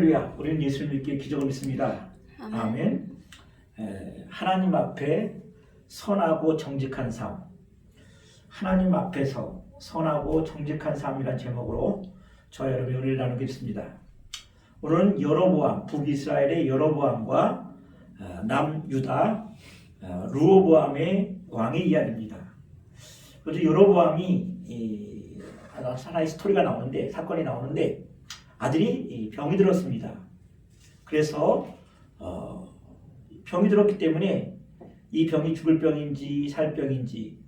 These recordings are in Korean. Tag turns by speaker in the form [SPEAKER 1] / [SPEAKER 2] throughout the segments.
[SPEAKER 1] 할렐루야. 우리는 예수를 믿기에 기적을 믿습니다. 아멘. 하나님 앞에 선하고 정직한 삶. 하나님 앞에서 선하고 정직한 삶이란 제목으로 저와 여러분이 은혜를 나누겠습니다. 오늘은 여로보암, 북이스라엘의 여로보암과 남유다 르호보암의 왕의 이야기입니다. 그래서 여로보암이 하나의 스토리가 나오는데, 사건이 나오는데 아들이 병이 들었습니다. 그래서 병이 들었기 때문에 이 병이 죽을 병인지 살 병인지,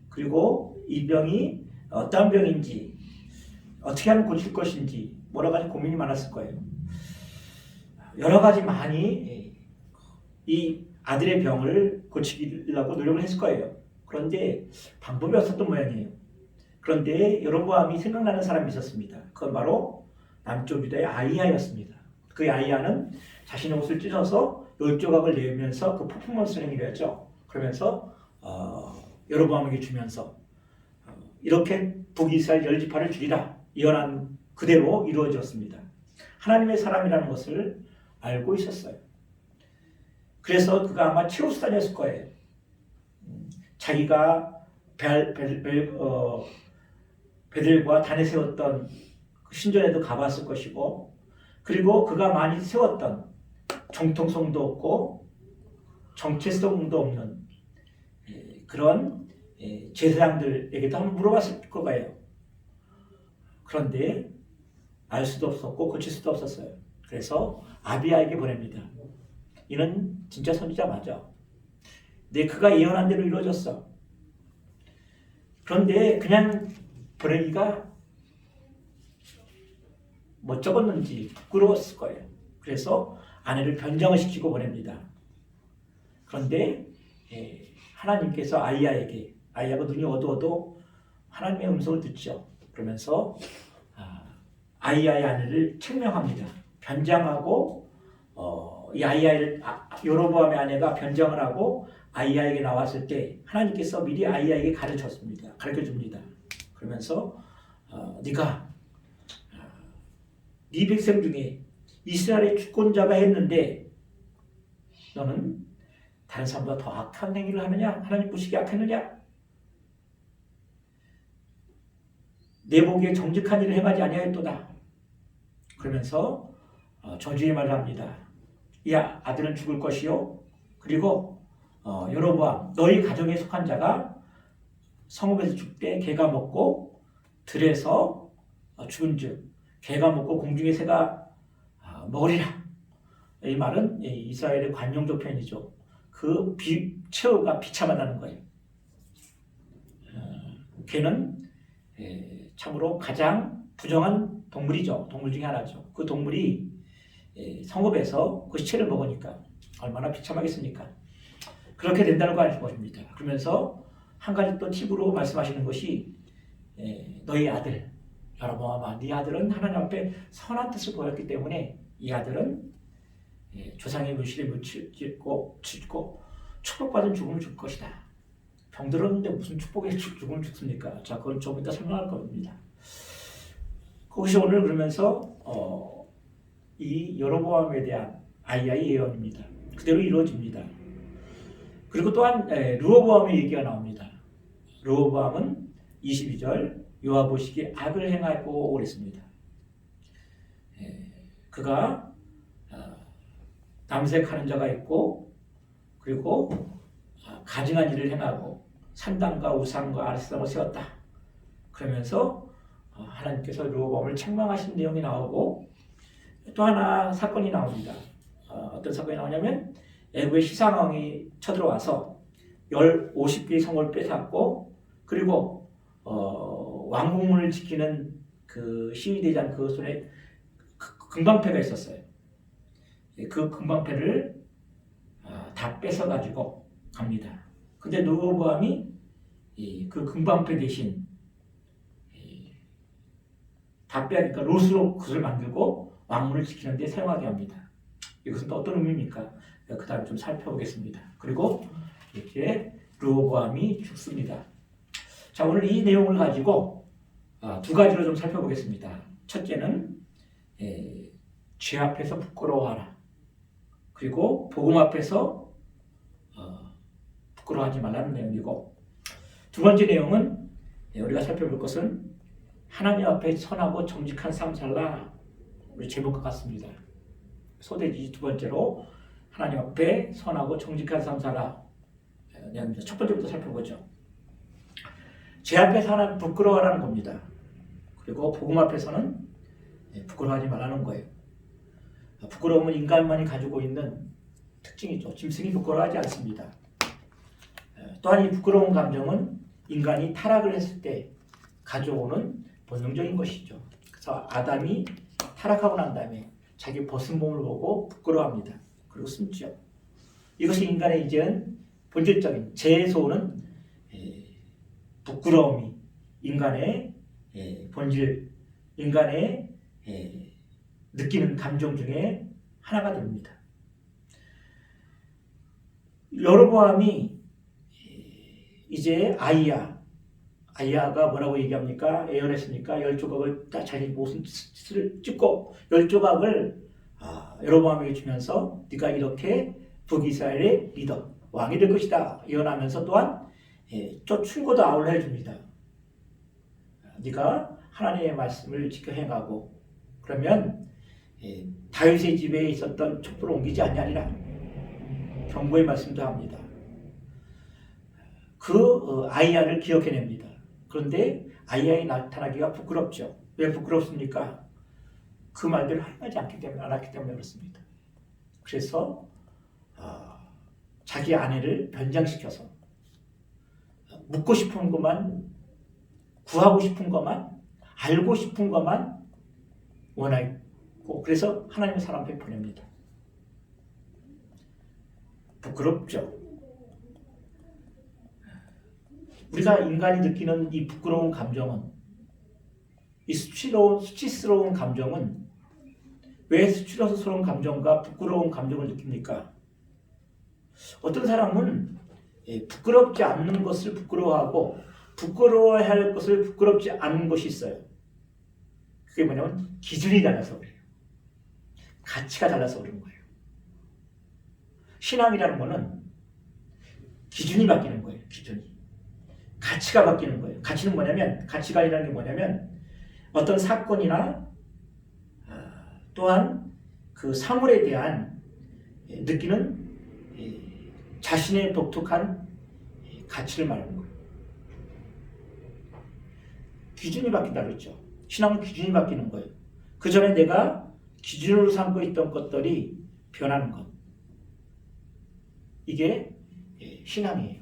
[SPEAKER 1] 그리고 이 병이 어떤 병인지, 어떻게 하면 고칠 것인지 여러 가지 고민이 많았을 거예요. 여러 가지 많이 이 아들의 병을 고치려고 노력을 했을 거예요. 그런데 방법이 없었던 모양이에요. 그런데 여로보암이 생각나는 사람이 있었습니다. 그건 바로 남쪽 유다의 아히야였습니다. 그 아히야는 자신의 옷을 찢어서 10조각을 내면서 그 퍼포먼스 행위를 했죠. 그러면서 여로보암에게 주면서 이렇게 북이스라엘 10지파를 주리라 예언한 그대로 이루어졌습니다. 하나님의 사람이라는 것을 알고 있었어요. 그래서 그가 아마 최우수단이었을 거예요. 자기가 베델과 단에 세웠던 신전에도 가봤을 것이고, 그리고 그가 많이 세웠던 정통성도 없고 정체성도 없는 그런 제사장들에게도 한번 물어봤을 거예요. 그런데 알 수도 없었고 고칠 수도 없었어요. 그래서 아비야에게 보냅니다. 이는 진짜 선지자 맞아. 근데 그가 예언한 대로 이루어졌어. 그런데 그냥 보내기가 뭐 적었는지 부끄러웠을 거예요. 그래서 아내를 변장을 시키고 보냅니다. 그런데 하나님께서 아히야가 눈이 어두워도 하나님의 음성을 듣죠. 그러면서 아히야의 아내를 책명합니다. 변장하고 이 여로보암의 아내가 변장을 하고 아히야에게 나왔을 때 하나님께서 미리 아히야에게 가르쳐줍니다. 그러면서 네가 네 백성 중에 이스라엘의 주권자가 했는데 너는 다른 사람보다 더 악한 행위를 하느냐? 하나님 보시기에 악했느냐? 내 보기에 정직한 일을 행하지 아니하였도다. 그러면서 저주의 말을 합니다. 이 아들은 죽을 것이요, 그리고 여로보암 너희 가정에 속한 자가 성읍에서 죽되 개가 먹고 들에서 죽은즉 개가 먹고 공중의 새가 먹으리라. 이 말은 이스라엘의 관용적 표현이죠. 그 최후가 비참하다는 거예요. 개는 참으로 가장 부정한 동물이죠. 동물 중에 하나죠. 그 동물이 성읍에서 그 시체를 먹으니까 얼마나 비참하겠습니까? 그렇게 된다는 거 알고 있습니다. 그러면서 한 가지 또 팁으로 말씀하시는 것이 너희 아들 여로보암아, 네 아들은 하나님 앞에 선한 뜻을 보였기 때문에 이 아들은 조상의 물실에 묻히고 축복받은 죽음을 줄 것이다. 병들었는데 무슨 축복의 죽음을 죽습니까? 자, 그건 좀 이따 설명할 겁니다. 거기서 오늘 그러면서 이 여로보암에 대한 아히야의 예언입니다. 그대로 이루어집니다. 그리고 또한 르호보암의 얘기가 나옵니다. 르호보암은 22절 여호와 보시기에 악을 행하고 그랬습니다. 그가 남색하는 자가 있고, 그리고 가증한 일을 행하고 산당과 우상과 아랫사람을 세웠다. 그러면서 하나님께서 르호보암을 책망하신 내용이 나오고, 또 하나 사건이 나옵니다. 어떤 사건이 나오냐면 애굽의 시상왕이 쳐들어와서 50개의 성을 빼앗고, 그리고 왕궁문을 지키는 그 시위대장 그 손에 금방패가 있었어요. 그 금방패를 다 뺏어가지고 갑니다. 근데 르호보암이 그 금방패 대신 다 빼앗으니까 롯으로 그것을 만들고 왕문을 지키는 데 사용하게 합니다. 이것은 또 어떤 의미입니까? 그 다음에 좀 살펴보겠습니다. 그리고 이렇게 르호보암이 죽습니다. 자, 오늘 이 내용을 가지고 두 가지로 좀 살펴보겠습니다. 첫째는 죄 앞에서 부끄러워하라. 그리고 복음 앞에서 부끄러워하지 말라는 내용이고, 두 번째 내용은 우리가 살펴볼 것은 하나님 앞에 선하고 정직한 삶 살라. 우리 제목과 같습니다. 소대지 두 번째로 하나님 앞에 선하고 정직한 삶 살라. 첫 번째부터 살펴보죠. 죄 앞에서 하나님 부끄러워하라는 겁니다. 그리고 복음 앞에서는 부끄러워하지 말라는 거예요. 부끄러움은 인간만이 가지고 있는 특징이죠. 짐승이 부끄러워하지 않습니다. 또한 이 부끄러운 감정은 인간이 타락을 했을 때 가져오는 본능적인 것이죠. 그래서 아담이 타락하고 난 다음에 자기 벗은 몸을 보고 부끄러워합니다. 그리고 숨죠. 이것이 인간의 이제는 본질적인 재에서오는 부끄러움이 인간의 본질, 인간의 느끼는 감정 중에 하나가 됩니다. 여로보암이 이제 아이야가 뭐라고 얘기합니까? 예언했으니까 10조각을 다 자기 옷을 찢고 10조각을 여로보암에게 주면서 네가 이렇게 북이스라엘의 리더, 왕이 될 것이다 예언하면서 또한 또 충고도 아울러 해줍니다. 네가 하나님의 말씀을 지켜 행하고 그러면 다윗의 집에 있었던 촛불을 옮기지 아니하리라 경고의 말씀도 합니다. 아이야를 기억해냅니다. 그런데 아이야의 나타나기가 부끄럽죠. 왜 부끄럽습니까? 그 말들을 활용하지 않았기 때문에 그렇습니다. 그래서 자기 아내를 변장시켜서 묻고 싶은 것만, 구하고 싶은 것만, 알고 싶은 것만 원하고 그래서 하나님의 사람 앞에 보냅니다. 부끄럽죠. 우리가 인간이 느끼는 이 부끄러운 감정은, 이 수치스러운 감정은 왜 수치스러운 감정과 부끄러운 감정을 느낍니까? 어떤 사람은 부끄럽지 않는 것을 부끄러워하고 부끄러워야 할 것을 부끄럽지 않은 것이 있어요. 그게 뭐냐면 기준이 달라서 그래요. 가치가 달라서 그런 거예요. 신앙이라는 거는 기준이 바뀌는 거예요. 기준이. 가치가 바뀌는 거예요. 가치는 뭐냐면, 가치관이라는 게 뭐냐면 어떤 사건이나 또한 그 사물에 대한 느끼는 자신의 독특한 가치를 말하는 거예요. 기준이 바뀐다 그랬죠. 신앙은 기준이 바뀌는 거예요. 그 전에 내가 기준으로 삼고 있던 것들이 변하는 것. 이게 신앙이에요.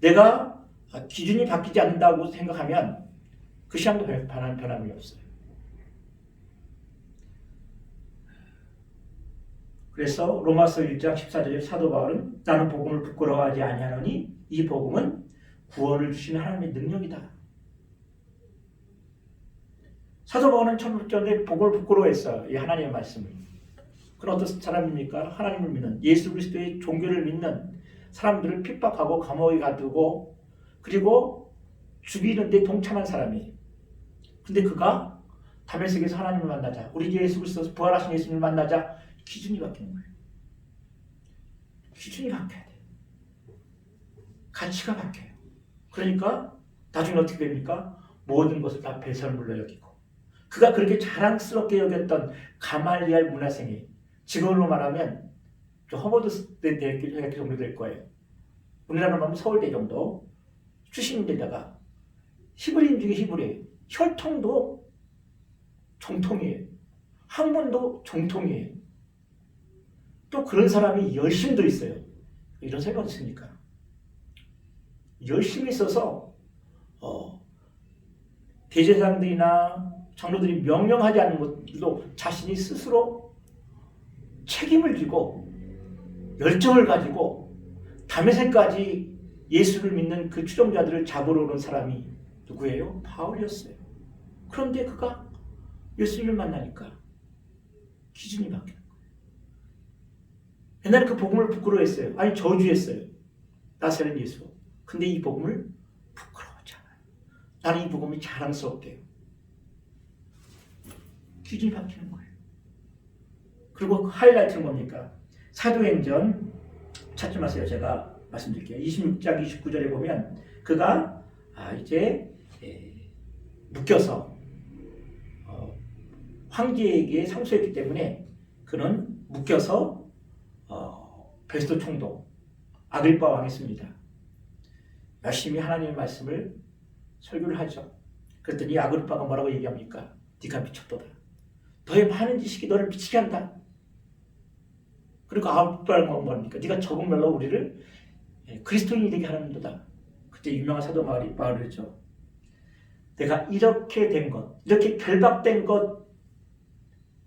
[SPEAKER 1] 내가 기준이 바뀌지 않는다고 생각하면 그 신앙도 변함이 없어요. 그래서 로마서 1장 14절에 사도 바울은 나는 복음을 부끄러워하지 아니하노니 이 복음은 구원을 주시는 하나님의 능력이다. 사도 바울은 천국전에 복음을 부끄러워했어요. 이 하나님의 말씀을. 그런 어떤 사람입니까? 하나님을 믿는, 예수 그리스도의 종교를 믿는 사람들을 핍박하고 감옥에 가두고 그리고 죽이는 데 동참한 사람이에요. 근데 그가 다메섹에서 하나님을 만나자, 우리 예수 그리스도 부활하신 예수님을 만나자 기준이 바뀌는 거예요. 기준이 바뀌어야 돼요. 가치가 바뀌어요. 그러니까 나중에 어떻게 됩니까? 모든 것을 다 배설물로 여기고 그가 그렇게 자랑스럽게 여겼던 가말리알 문화생이 지금으로 말하면 허버드 대학교 정도 될 거예요. 우리나라로 말하면 서울대 정도 출신인데다가 히브리인 중에 히브리예요. 혈통도 정통이에요. 학문도 정통이에요. 또 그런 사람이 열심도 있어요. 이런 생각 없습니까? 열심히 있어서 대제사장들이나 장로들이 명령하지 않는 것들도 자신이 스스로 책임을 지고 열정을 가지고 다메섹까지 예수를 믿는 그 추종자들을 잡으러 오는 사람이 누구예요? 바울이었어요. 그런데 그가 예수님을 만나니까 기준이 바뀌는 거예요. 옛날에 그 복음을 부끄러워했어요. 아니 저주했어요. 나사렛 예수. 근데 이 복음을 부끄러워하지 않아요. 나는 이 복음이 자랑스럽대요. 기준이 바뀌는 거예요. 그리고 하이라이트는 뭡니까? 사도행전 찾지 마세요. 제가 말씀드릴게요. 26장 29절에 보면 그가 이제 묶여서 황제에게 상소했기 때문에 그는 묶여서 베스도 총독 아그리빠 왕했습니다. 열심히 하나님의 말씀을 설교를 하죠. 그랬더니 아그리빠가 뭐라고 얘기합니까? 네가 미쳤도다. 너의 많은 지식이 너를 미치게 한다. 그리고 아그리빠가 뭐합니까? 네가 적은 말로 우리를 그리스도인이 되게 하는 도다. 그때 유명한 사도 바울이 그랬죠. 내가 이렇게 된 것, 이렇게 결박된 것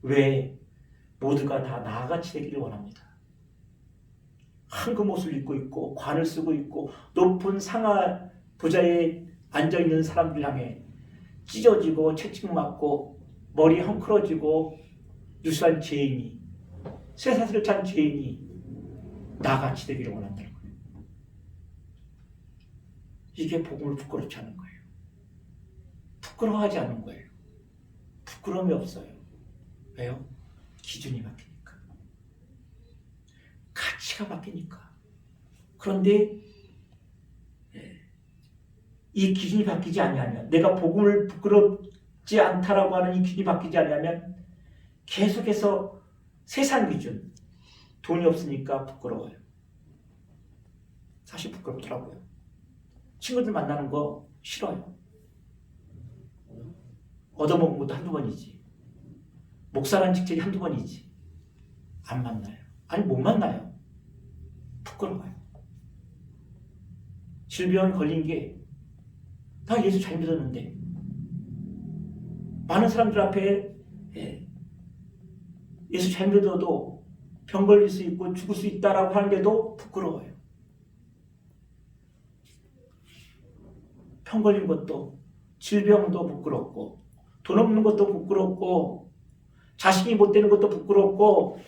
[SPEAKER 1] 외에 모두가 다 나같이 되기를 원합니다. 황금 옷을 입고 있고 관을 쓰고 있고 높은 상하 부자에 앉아있는 사람들 향해 찢어지고 채찍맞고 머리 헝클어지고 유수한 죄인이 쇠사슬을 찬 죄인이 나같이 되기를 원한다는 거예요. 이게 복음을 부끄럽지 않은 거예요. 부끄러워하지 않는 거예요. 부끄러움이 없어요. 왜요? 기준이 바뀌니까. 가치가 바뀌니까. 그런데 이 기준이 바뀌지 않으면, 내가 복음을 부끄럽지 않다라고 하는 이 기준이 바뀌지 않으면 계속해서 세상 기준, 돈이 없으니까 부끄러워요. 사실 부끄럽더라고요. 친구들 만나는 거 싫어요. 얻어먹은 것도 한두 번이지. 목사라는 직책이 한두 번이지. 안 만나요. 아니 못 만나요. 부끄러워요. 질병 걸린 게 나 예수 잘 믿었는데 많은 사람들 앞에 예수 잘 믿어도 병 걸릴 수 있고 죽을 수 있다라고 하는데도 부끄러워요. 병 걸린 것도 질병도 부끄럽고 돈 없는 것도 부끄럽고 자식이 못 되는 것도 부끄럽고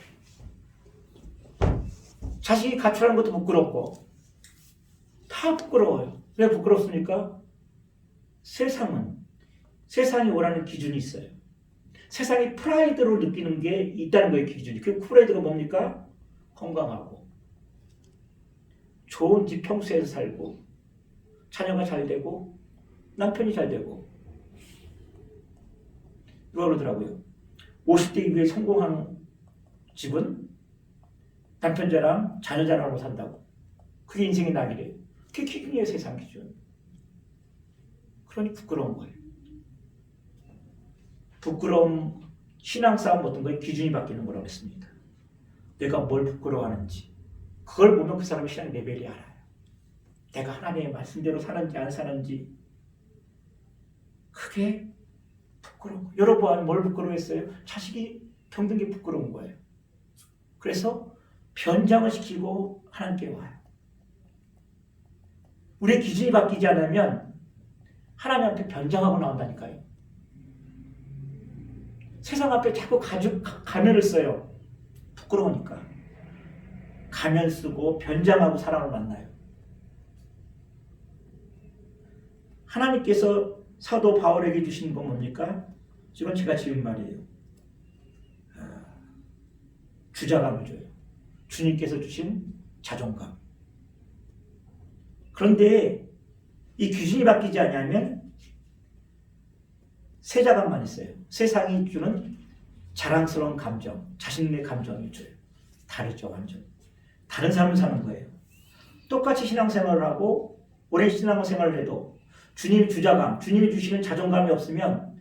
[SPEAKER 1] 자식이 가출하는 것도 부끄럽고 다 부끄러워요. 왜 부끄럽습니까? 세상이 원하는 기준이 있어요. 세상이 프라이드로 느끼는 게 있다는 거예요. 기준이. 그 프라이드가 뭡니까? 건강하고 좋은 집 평수에서 살고 자녀가 잘 되고 남편이 잘 되고 누가 그러더라고요. 50대 이후에 성공하는 집은 남편 자랑, 자녀 자랑으로 산다고. 그게 인생의 낙이래요. 그게 기준이에요. 세상 기준. 그러니 부끄러운 거예요. 부끄러움, 신앙싸움 어떤 거에 기준이 바뀌는 거라고 했습니다. 내가 뭘 부끄러워하는지 그걸 보면 그 사람의 신앙 레벨이 알아요. 내가 하나님의 말씀대로 사는지 안 사는지 그게 부끄러운 거예요. 여러분 뭘 부끄러워했어요? 자식이 병든 게 부끄러운 거예요. 그래서 변장을 시키고 하나님께 와요. 우리의 기준이 바뀌지 않으면 하나님한테 변장하고 나온다니까요. 세상 앞에 자꾸 가면을 써요. 부끄러우니까. 가면 쓰고 변장하고 사람을 만나요. 하나님께서 사도 바울에게 주신 건 뭡니까? 이건 제가 지은 말이에요. 주자감을 줘요. 주님께서 주신 자존감. 그런데 이 기준이 바뀌지 않으면 새 자감만 있어요. 세상이 주는 자랑스러운 감정, 자신의 감정이 줘요. 다르죠, 완전. 다른 삶을 사는 거예요. 똑같이 신앙생활을 하고 오랜 신앙생활을 해도 주님의 주자감, 주님이 주시는 자존감이 없으면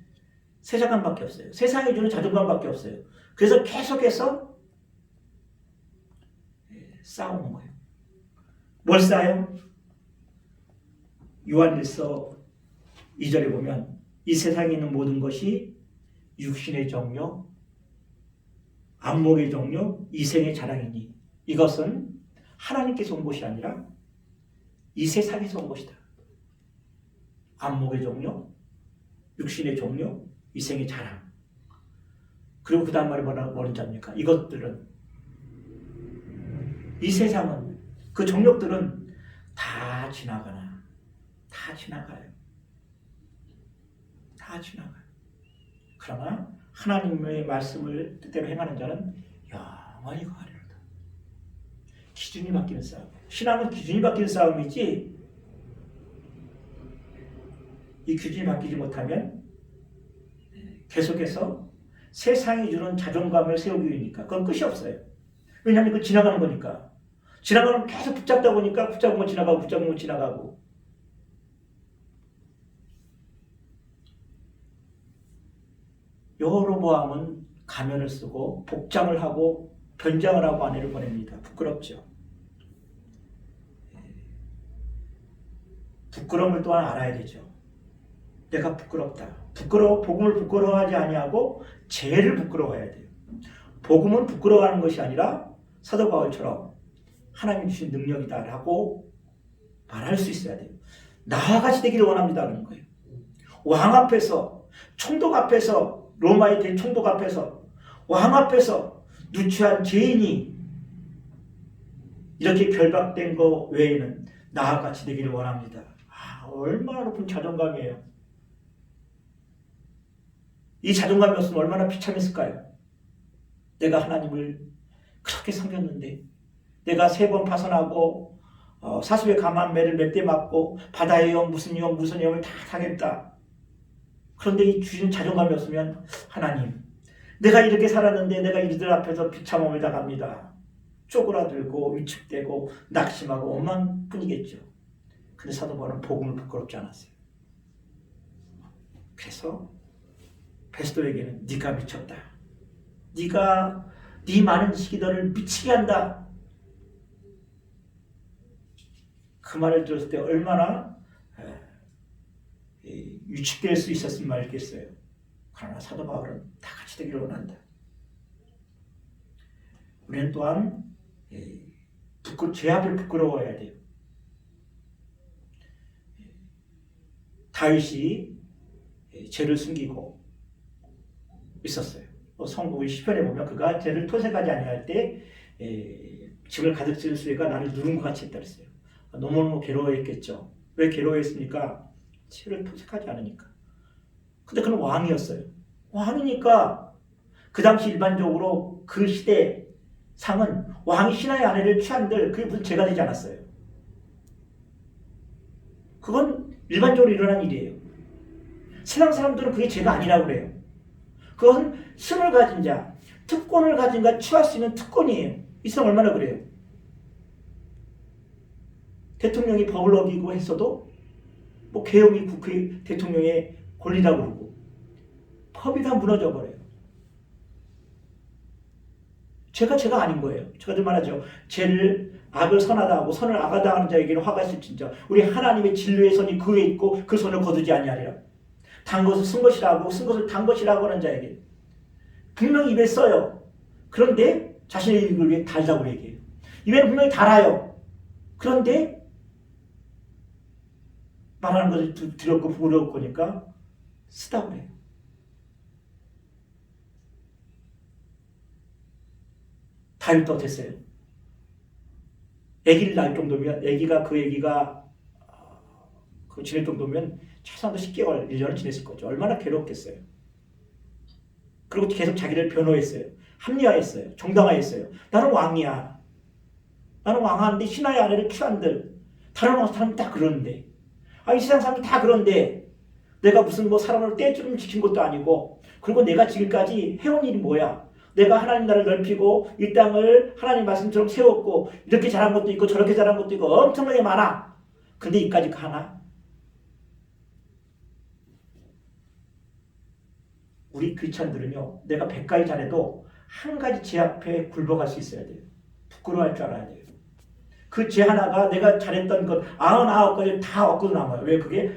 [SPEAKER 1] 새 자감밖에 없어요. 세상이 주는 자존감밖에 없어요. 그래서 계속해서 싸우는 거예요. 뭘 싸요? 요한일서 2절에 보면 이 세상에 있는 모든 것이 육신의 정욕, 안목의 정욕, 이생의 자랑이니 이것은 하나님께서 온 것이 아니라 이 세상에서 온 것이다. 안목의 정욕, 육신의 정욕, 이생의 자랑. 그리고 그 다음 말이 뭐라는지 압니까? 이것들은 이 세상은 그 정욕들은 다 지나가요. 다 지나가요. 그러나 하나님의 말씀을 뜻대로 행하는 자는 영원히 거하리로다. 기준이 바뀌는 싸움. 신앙은 기준이 바뀌는 싸움이지, 이 기준이 바뀌지 못하면 계속해서 세상이 주는 자존감을 세우기 위해니까 그건 끝이 없어요. 왜냐하면 그 지나가는 거니까. 지나가면 계속 붙잡다 보니까 붙잡은 거 지나가고 붙잡은 거 지나가고. 여로보암은 가면을 쓰고 복장을 하고 변장을 하고 아내를 보냅니다. 부끄럽죠. 부끄러움을 또한 알아야 되죠. 내가 부끄럽다. 복음을 부끄러워하지 아니하고 죄를 부끄러워해야 돼요. 복음은 부끄러워하는 것이 아니라 사도 바울처럼 하나님이 주신 능력이다라고 말할 수 있어야 돼요. 나와 같이 되기를 원합니다라는 거예요. 왕 앞에서, 총독 앞에서, 로마의 대총독 앞에서, 왕 앞에서 누추한 죄인이 이렇게 결박된 거 외에는 나와 같이 되기를 원합니다. 얼마나 높은 자존감이에요. 이 자존감이 없으면 얼마나 비참했을까요? 내가 하나님을 그렇게 섬겼는데, 내가 3번 파선하고 40의 감한 매를 몇 대 맞고 바다의 영 무슨 영을 다 당했다. 그런데 이 주신 자존감이 없으면 하나님, 내가 이렇게 살았는데 내가 이들 앞에서 비참함을 당합니다. 쪼그라들고 위축되고 낙심하고 원망 뿐이겠죠. 근데 사도 바울은 복음을 부끄럽지 않았어요. 그래서 베스도에게는 네가 미쳤다. 네가 네 많은 시기들을 미치게 한다. 그 말을 들었을 때 얼마나 위축될 수 있었으면 말겠어요. 그러나 사도 바울은 다 같이 되기를 원한다. 우리는 또한 죄 앞에 부끄러워야 돼요. 다윗이 죄를 숨기고 있었어요. 성국 시편에 보면 그가 죄를 토색하지 아니할 때 짐을 가득 지은 수레가 나를 누른 것 같이 했다 그랬어요. 너무너무 괴로워했겠죠. 왜 괴로워했습니까? 죄를 토색하지 않으니까. 근데 그는 왕이었어요. 왕이니까 그 당시 일반적으로 그 시대 상은 왕이 신하의 아내를 취한들 그게 무슨 죄가 되지 않았어요. 그건 일반적으로 일어난 일이에요. 세상 사람들은 그게 죄가 아니라고 그래요. 그것은 힘을 가진 자, 특권을 가진 자 취할 수 있는 특권이에요. 이 세상 얼마나 그래요. 대통령이 법을 어기고 했어도 뭐 계엄이 국회 대통령의 권리라고 그러고 법이 다 무너져 버려요. 죄가 아닌 거예요. 제가 늘 말하죠. 죄를 악을 선하다 하고 선을 악하다 하는 자에게는 화가 있을진저 우리 하나님의 진리의 선이 그 위에 있고 그 선을 거두지 아니하리라. 단 것을 쓴 것이라고 쓴 것을 단 것이라고 하는 자에게 분명히 입에 써요. 그런데 자신의 이익을 위해 달다고 얘기해요. 입에는 분명히 달아요. 그런데 말하는 것을 두렵고 부끄러울 거니까 쓰다고 그래요. 다윗도 어땠어요? 아기를 낳을 정도면 아기가 지낼 정도면 최소한도 10개월, 1년은 지냈을 거죠. 얼마나 괴롭겠어요. 그리고 계속 자기를 변호했어요. 합리화했어요. 정당화했어요. 나는 왕이야. 나는 왕하는데 신하의 아내를 취한들. 다른 사람이 다 그러는데. 이 세상 사람이 다 그런데 내가 무슨 사람을 떼주름 지킨 것도 아니고 그리고 내가 지금까지 해온 일이 뭐야. 내가 하나님 나라를 넓히고 이 땅을 하나님 말씀처럼 세웠고 이렇게 잘한 것도 있고 저렇게 잘한 것도 있고 엄청나게 많아. 근데 이까지 가나? 우리 크리스찬들은요. 내가 100가지 잘해도 한 가지 죄 앞에 굴복할 수 있어야 돼요. 부끄러워할 줄 알아야 돼요. 그 죄 하나가 내가 잘했던 것 99가지를 다 얻고 남아요. 왜? 그게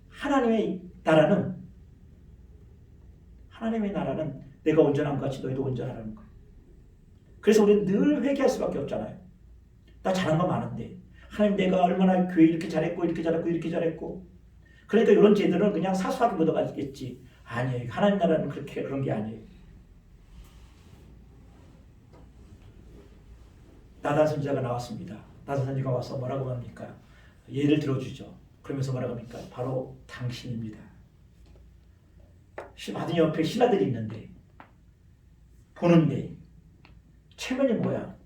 [SPEAKER 1] 하나님의 나라는 내가 온전한 것 같이 너희도 온전하라는 거예요. 그래서 우리는 늘 회개할 수밖에 없잖아요. 나 잘한 거 많은데 하나님 내가 얼마나 교회 이렇게 잘했고 이렇게 잘했고 이렇게 잘했고 그러니까 이런 죄들은 그냥 사소하게 묻어가겠지. 아니에요. 하나님 나라는 그런 게 아니에요. 나단 선지자가 나왔습니다. 나단 선지자가 와서 뭐라고 합니까? 예를 들어주죠. 그러면서 뭐라고 합니까? 바로 당신입니다. 마든 옆에 신하들이 있는데 보는데 체면이 뭐야?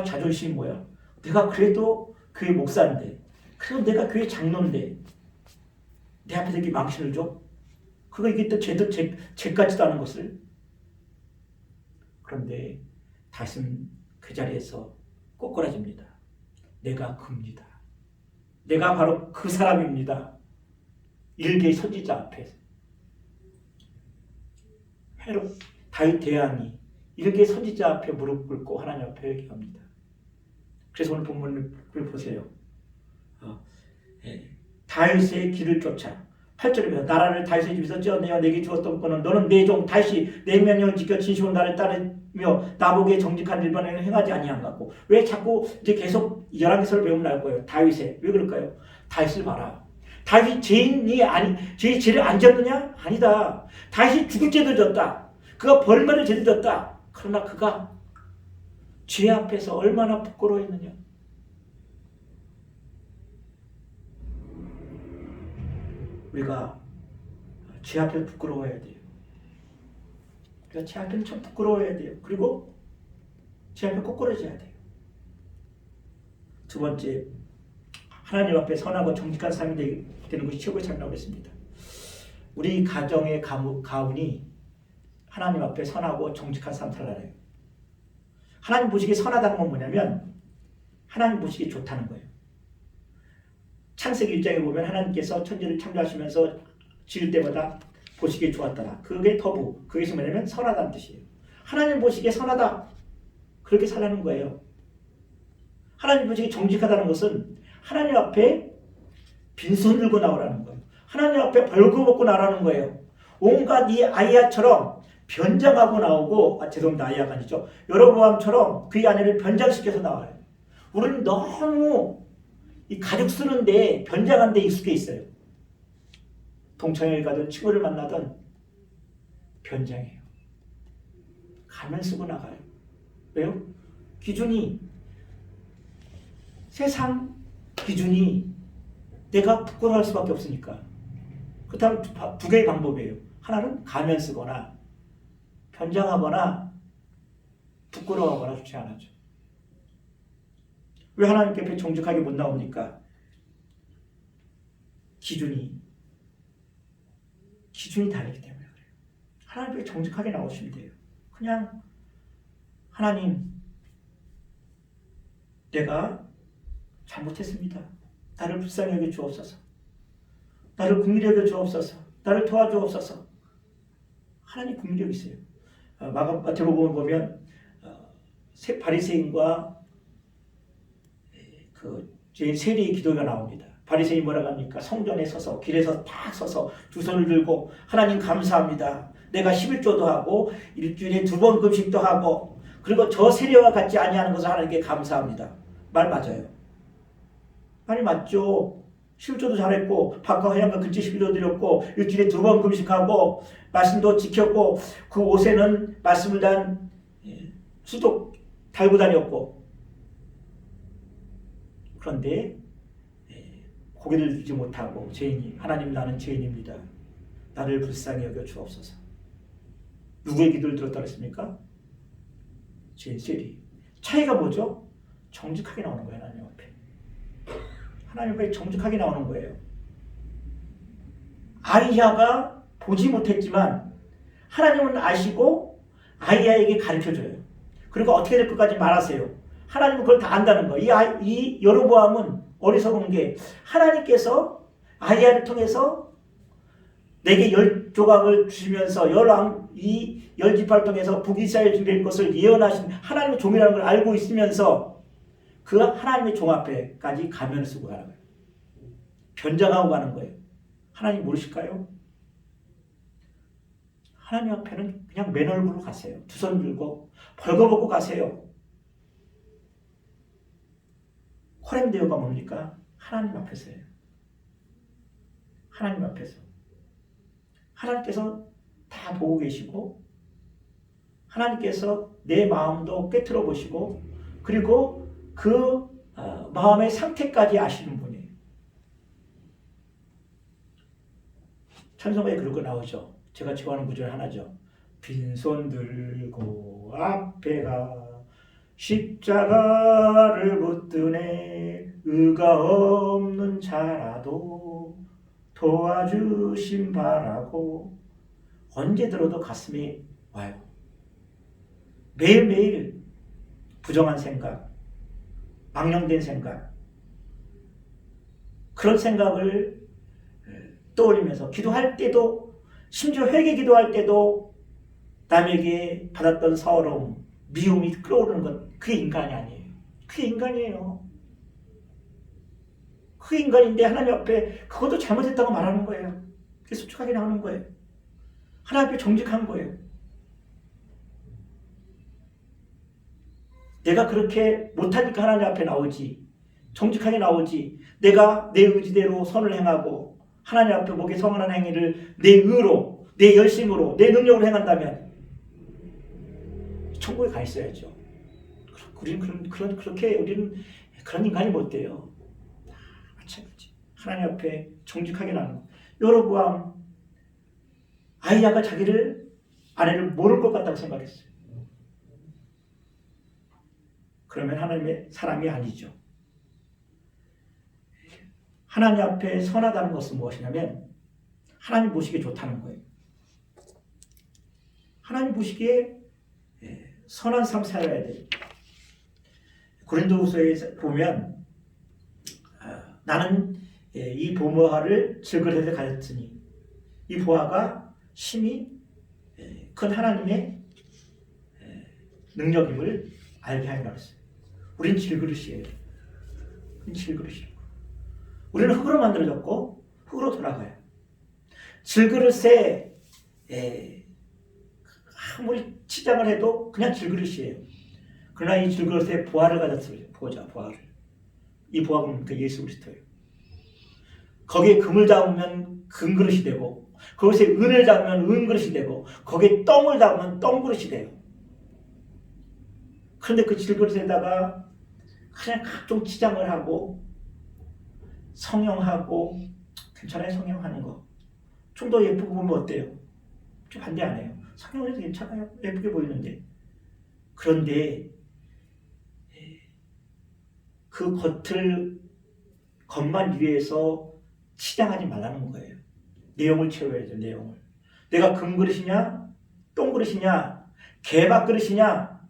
[SPEAKER 1] 자존심이 뭐야? 내가 그래도 교회 목사인데, 그래도 내가 교회 장로인데 내 앞에서 이렇게 망신을 줘? 그거 이게 또 죄 같지도 않은 것을. 그런데 다시는 그 자리에서 꼬꾸라집니다. 내가 그입니다. 내가 바로 그 사람입니다. 일개의 선지자 앞에서. 다윗 대왕이 일개의 선지자 앞에 무릎 꿇고 하나님 앞에 회개합니다. 그래서 오늘 본문을 보세요. 다윗의 길을 쫓아 8절입니다. 나라를 다윗의 집에서 떼어내어 내게 주었던 것은 너는 내 종 다윗이 내 명령을 지켜 진실로 나를 따르며 나보기에 정직한 일반을 행하지 아니한 것 같고. 왜 자꾸 이제 계속 열왕기서를 배우면 알 거예요. 다윗의 왜 그럴까요? 다윗을 봐라. 다윗이 죄를 안 졌느냐? 아니다. 다윗이 죽을 죄도 졌다. 그가 벌받을 죄도 졌다. 그러나 그가 죄 앞에서 얼마나 부끄러워했느냐? 우리가 죄 앞에 부끄러워해야 돼요. 우리가 죄 앞에는 참 부끄러워해야 돼요. 그리고 죄 앞에 꼬꾸라져야 돼요. 두 번째, 하나님 앞에 선하고 정직한 삶이 되는 것이 최고의 삶이라고 했습니다. 우리 가정의 가문이 하나님 앞에 선하고 정직한 삶을 살아야 해요. 하나님 보시기에 선하다는 건 뭐냐면 하나님 보시기에 좋다는 거예요. 창세기 1장에 보면 하나님께서 천지를 창조하시면서 지을 때마다 보시기에 좋았더라. 그게 터부. 그것이 뭐냐면 선하다는 뜻이에요. 하나님 보시기에 선하다. 그렇게 살라는 거예요. 하나님 보시기에 정직하다는 것은 하나님 앞에 빈손 들고 나오라는 거예요. 하나님 앞에 벌거벗고 나오라는 거예요. 온갖 이 아이야처럼 변장하고 나오고, 죄송합니다. 아이야가 아니죠. 여로보암처럼 그의 아내를 변장시켜서 나와요. 우리는 너무 이 가족 쓰는데 변장한 데 익숙해 있어요. 동창회를 가든 친구를 만나든 변장해요. 가면 쓰고 나가요. 왜요? 세상 기준이 내가 부끄러워할 수밖에 없으니까. 그렇다면 두 개의 방법이에요. 하나는 가면 쓰거나 변장하거나 부끄러워하거나 좋지 않았죠. 왜 하나님께 앞에 정직하게 못 나옵니까? 기준이 다르기 때문에 그래요. 하나님 앞에 정직하게 나오시면 돼요. 그냥 하나님, 내가 잘못했습니다. 나를 불쌍히 여겨 주옵소서. 나를 긍휼히 여겨 주옵소서. 나를 도와주옵소서. 하나님 긍휼이 있어요. 마태복음을 보면 바리새인과 그 세리의 기도가 나옵니다. 바리새인이 뭐라고 합니까? 성전에 서서 길에서 딱 서서 두 손을 들고 하나님 감사합니다. 내가 11조도 하고 일주일에 2번 금식도 하고 그리고 저 세리와 같지 아니하는 것을 하나님께 감사합니다. 말 맞아요. 말이 맞죠. 11조도 잘했고 박과 회양과 근처 11조 드렸고 일주일에 2번 금식하고 말씀도 지켰고 그 옷에는 말씀을 단 수도 달고 다녔고. 그런데 고개를 들지 못하고 죄인이 하나님 나는 죄인입니다. 나를 불쌍히 여겨 주옵소서. 누구의 기도를 들었다고 했습니까? 죄인 세리. 차이가 뭐죠? 정직하게 나오는 거예요. 하나님 앞에. 하나님 앞에 정직하게 나오는 거예요. 아이야가 보지 못했지만 하나님은 아시고 아이야에게 가르쳐줘요. 그리고 어떻게 될 것까지 말하세요. 하나님은 그걸 다 안다는 거예요. 이 여로보암은 어리석은 게 하나님께서 아이야를 통해서 내게 10조각을 주시면서 이 10지파를 통해서 북이스라엘 될 것을 예언하신 하나님의 종이라는 걸 알고 있으면서 그 하나님의 종 앞에까지 가면을 쓰고 가는 거예요. 변장하고 가는 거예요. 하나님 모르실까요? 하나님 앞에는 그냥 맨 얼굴로 가세요. 두 손 들고 벌거벗고 가세요. 호렘데오가 뭡니까? 하나님 앞에서예요. 하나님 앞에서. 하나님께서 다 보고 계시고 하나님께서 내 마음도 꿰뚫어 보시고 그리고 그 마음의 상태까지 아시는 분이에요. 찬송가에 그런 거 나오죠. 제가 좋아하는 구절 하나죠. 빈손 들고 앞에 가 십자가를 붙드네 의가 없는 자라도 도와주심 바라고 언제 들어도 가슴이 와요. 매일매일 부정한 생각, 망령된 생각, 그런 생각을 떠올리면서 기도할 때도, 심지어 회개 기도할 때도 남에게 받았던 서러움, 미움이 끌어오르는 것, 그게 인간이 아니에요. 그게 인간이에요. 그게 인간인데 하나님 앞에 그것도 잘못했다고 말하는 거예요. 그게 솔직하게 나오는 거예요. 하나님 앞에 정직한 거예요. 내가 그렇게 못하니까 하나님 앞에 나오지, 정직하게 나오지, 내가 내 의지대로 선을 행하고 하나님 앞에 목에 성원한 행위를 내 의로, 내 열심으로, 내 능력으로 행한다면 천국에 가 있어야죠. 우리는 그렇게 우리는 그런 인간이 못 돼요. 마찬가지. 하나님 앞에 정직하게 나는 거. 여로보암 아히야가 자기를 아내를 모를 것 같다고 생각했어요. 그러면 하나님의 사람이 아니죠. 하나님 앞에 선하다는 것은 무엇이냐면 하나님 보시기에 좋다는 거예요. 하나님 보시기에 선한 삶 살아야 돼요. 고린도후서에 보면 나는 이 보화를 질그릇에 가졌으니 이 보화가 심히 큰 하나님의 능력임을 알게 하리라 했어요. 우린 질그릇이에요. 우린 질그릇이에요. 우리는 흙으로 만들어졌고 흙으로 돌아가요. 질그릇에 아무리 치장을 해도 그냥 질그릇이에요. 그러나 이 질그릇에 보화를 가졌어요. 보화를. 이 보화가 뭡니까? 예수 그리스도예요. 거기에 금을 담으면 금그릇이 되고 거기에 은을 담으면 은그릇이 되고 거기에 똥을 담으면 똥그릇이 돼요. 그런데 그 질그릇에다가 그냥 각종 치장을 하고 성형하고, 괜찮아요? 성형하는 거. 좀 더 예쁘게 보면 어때요? 좀 반대 안 해요. 성형해도 괜찮아요. 예쁘게 보이는데. 그런데 그 겉만 위해서 치장하지 말라는 거예요. 내용을 채워야죠. 내용을. 내가 금그릇이냐 똥그릇이냐 개밥그릇이냐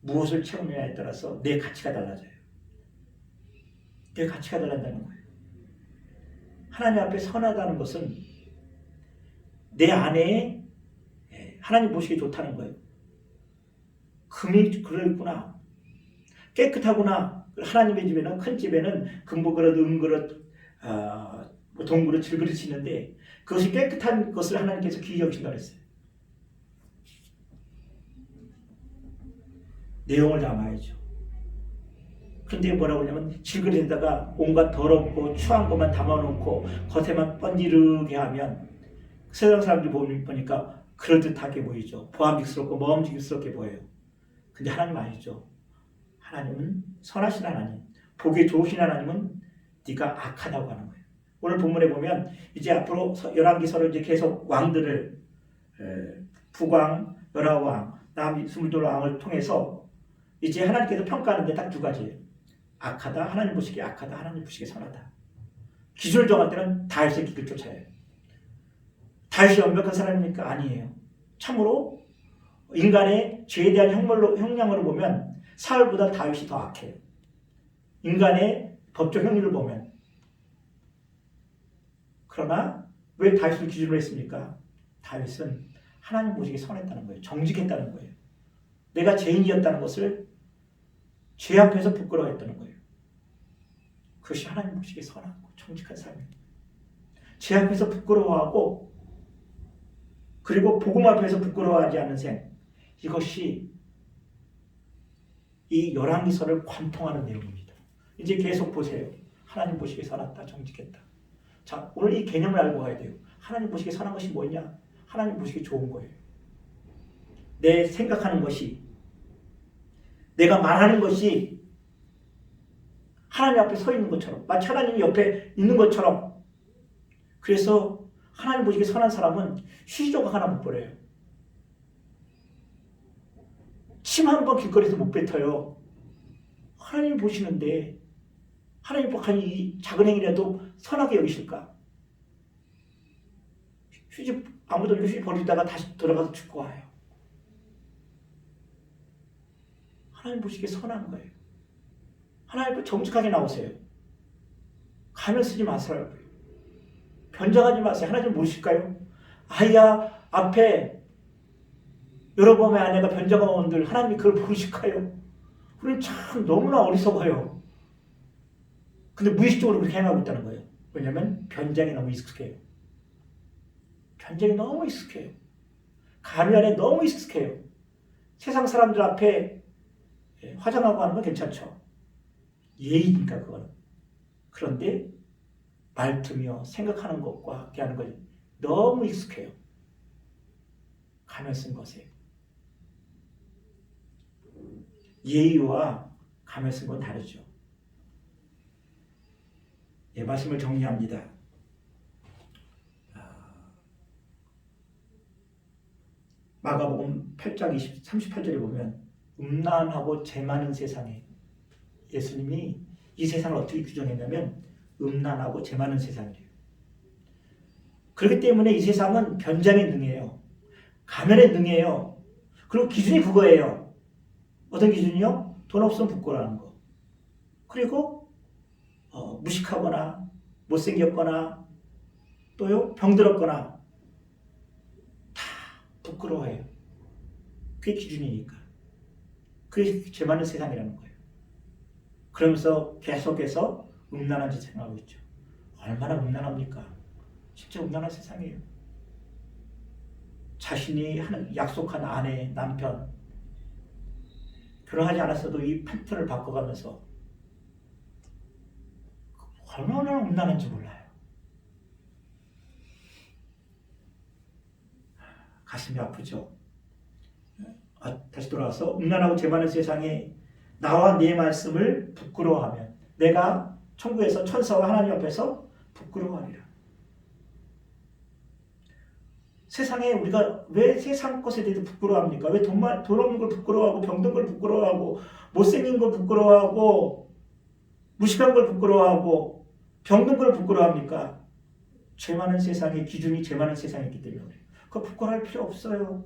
[SPEAKER 1] 무엇을 채우느냐에 따라서 내 가치가 달라져요. 내 가치가 달라진다는 거예요. 하나님 앞에 선하다는 것은 내 안에 하나님 보시기 좋다는 거예요. 금이 그러있구나. 깨끗하구나. 하나님의 집에는, 큰 집에는 금보그릇, 은그릇, 동그릇, 질그릇이 있는데 그것이 깨끗한 것을 하나님께서 귀히 여기신다고 했어요. 내용을 담아야죠. 근데 뭐라고 하냐면 질그릇에다가 온갖 더럽고 추한 것만 담아놓고 겉에만 번지르게 하면 세상 사람들이 보니까 그럴듯하게 보이죠. 보암직스럽고 먹음직스럽게 보여요. 근데 하나님 아니죠. 하나님은 선하신 하나님, 보기 좋으신 하나님은 네가 악하다고 하는 거예요. 오늘 본문에 보면 이제 앞으로 열왕기서를 이제 계속 왕들을 북왕, 열하왕, 남 22왕을 통해서 이제 하나님께서 평가하는데 딱 두 가지예요. 악하다, 하나님 보시기에 악하다, 하나님 보시기에 선하다. 기준을 정할 때는 다윗의 길을 쫓아야 해요. 다윗이 완벽한 사람입니까? 아니에요. 참으로 인간의 죄에 대한 형량으로 보면 사울보다 다윗이 더 악해요. 인간의 법적 형리를 보면. 그러나 왜 다윗을 기준으로 했습니까? 다윗은 하나님 보시기에 선했다는 거예요. 정직했다는 거예요. 내가 죄인이었다는 것을 죄 앞에서 부끄러워했다는 거예요. 그것이 하나님 보시기에 선하고 정직한 삶입니다. 죄 앞에서 부끄러워하고 그리고 복음 앞에서 부끄러워하지 않는 생, 이것이 이 열왕기서를 관통하는 내용입니다. 이제 계속 보세요. 하나님 보시기에 선하다, 정직했다. 자, 오늘 이 개념을 알고 가야 돼요. 하나님 보시기에 선한 것이 뭐냐? 하나님 보시기에 좋은 거예요. 내 생각하는 것이, 내가 말하는 것이 하나님 앞에 서 있는 것처럼, 마치 하나님이 옆에 있는 것처럼. 그래서 하나님 보시기에 선한 사람은 휴지 조각 하나 못 버려요. 침 한 번 길거리에서 못 뱉어요. 하나님 보시는데 하나님 복한 이 작은 행위라도 선하게 여기실까? 휴지 아무도 없이 휴지 버리다가 다시 들어가서 죽고 와요. 하나님 보시기에 선한 거예요. 하나님 정직하게 나오세요. 가면 쓰지 마세요. 변장하지 마세요. 하나님 모르실까요? 아이야 앞에 여러 번의 아내가 변장한들 하나님이 그걸 모르실까요? 우리는 참 너무나 어리석어요. 근데 무의식적으로 그렇게 행하고 있다는 거예요. 왜냐하면 변장이 너무 익숙해요. 변장이 너무 익숙해요. 가면에 너무 익숙해요. 세상 사람들 앞에 화장하고 하는 건 괜찮죠. 예의니까 그거는. 그런데 말투며 생각하는 것과 함께 하는 것이 너무 익숙해요. 가면 쓴 것에. 예의와 가면 쓴 건 다르죠. 예, 말씀을 정리합니다. 마가복음 8장 38절에 보면 음란하고 죄 많은 세상에 예수님이 이 세상을 어떻게 규정했냐면 음란하고 죄 많은 세상이래요. 그렇기 때문에 이 세상은 변장에 능해요. 가면에 능해요. 그리고 기준이 그거예요. 어떤 기준이요? 돈 없으면 부끄러워하는 거. 그리고 무식하거나 못생겼거나 또요 병들었거나 다 부끄러워해요. 그게 기준이니까. 그게 죄 많은 세상이라는 거예요. 그러면서 계속해서 음란한 짓 생각하고 있죠. 얼마나 음란합니까? 진짜 음란한 세상이에요. 자신이 약속한 아내, 남편 결혼하지 않았어도 이 패턴을 바꿔가면서 얼마나 음란한지 몰라요. 가슴이 아프죠. 다시 돌아와서 음란하고 죄 많은 세상에 나와 네 말씀을 부끄러워하면 내가 천국에서 천사와 하나님 앞에서 부끄러워하리라. 세상에 우리가 왜 세상 것에 대해서 부끄러워합니까? 왜 돈 없는 걸 부끄러워하고 병든 걸 부끄러워하고 못생긴 걸 부끄러워하고 무식한 걸 부끄러워하고 병든 걸 부끄러워합니까? 죄 많은 세상의 기준이 죄 많은 세상이기 때문에 그거 부끄러워할 필요 없어요.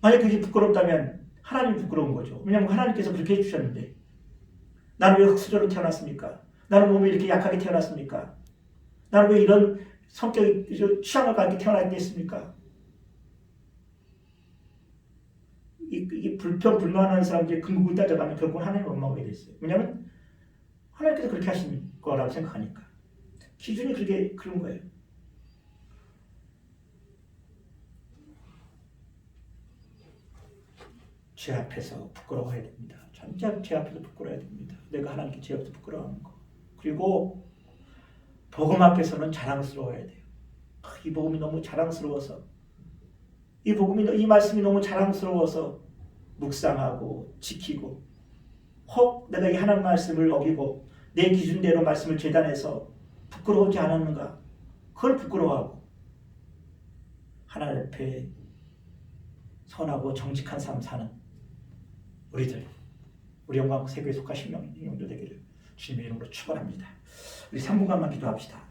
[SPEAKER 1] 만약 그게 부끄럽다면 하나님이 부끄러운 거죠. 왜냐하면 하나님께서 그렇게 해주셨는데 나는 왜 흙수저로 태어났습니까? 나는 몸이 이렇게 약하게 태어났습니까? 나는 왜 이런 성격이 취향을 갖게 태어났겠습니까? 이게 불평불만하는 사람들이 근국을 따져가면 결국은 하나님 원망하게 됐어요. 왜냐하면 하나님께서 그렇게 하신 거라고 생각하니까. 기준이 그런 거예요. 제 앞에서 부끄러워해야 됩니다. 진짜 제 앞에서 부끄러워야 됩니다. 내가 하나님께 제 앞에서 부끄러워하는 거. 그리고 복음 앞에서는 자랑스러워야 돼요. 이 복음이 너무 자랑스러워서 이 말씀이 너무 자랑스러워서 묵상하고 지키고 혹 내가 이 하나님 말씀을 어기고 내 기준대로 말씀을 재단해서 부끄러우지 않았는가? 그걸 부끄러워하고 하나님 앞에 선하고 정직한 삶 사는 우리 영광 세계에 속하신 영들 되기를 주님의 이름으로 축원합니다. 우리 3분간만 기도합시다.